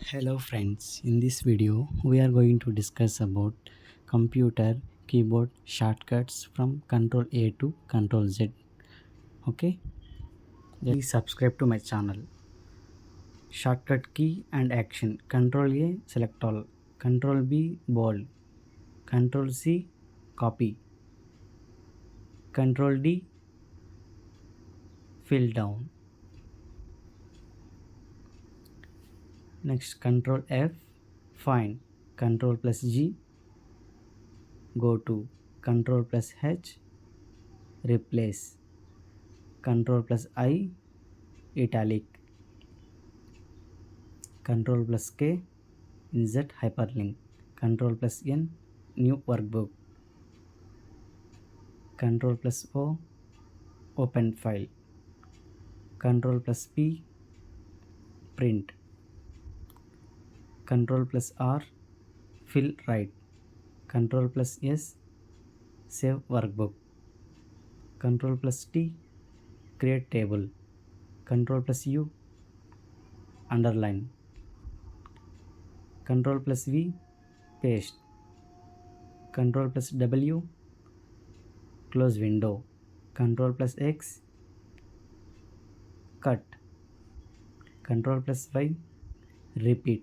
Hello friends, in this video we are going to discuss about computer keyboard shortcuts from Ctrl A to Ctrl Z. Okay, please subscribe to my channel. Shortcut key and action: Ctrl A select all, Ctrl B bold, Ctrl C copy, Ctrl D fill down. Next, Ctrl F find, Ctrl plus G go to, Ctrl plus H replace, Ctrl plus I Italic, Ctrl plus K insert hyperlink, Ctrl plus N new workbook, Ctrl plus O open file, Ctrl plus P print, Ctrl plus R fill right, Ctrl plus S save workbook, Ctrl plus T create table, Ctrl plus U underline, Ctrl plus V paste, Ctrl plus W close window, Ctrl plus X cut, Ctrl plus Y repeat,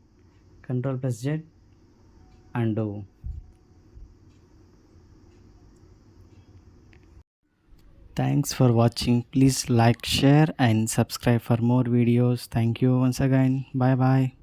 Ctrl plus Z undo. Thanks for watching. Please like, share and subscribe for more videos. Thank you once again. Bye bye.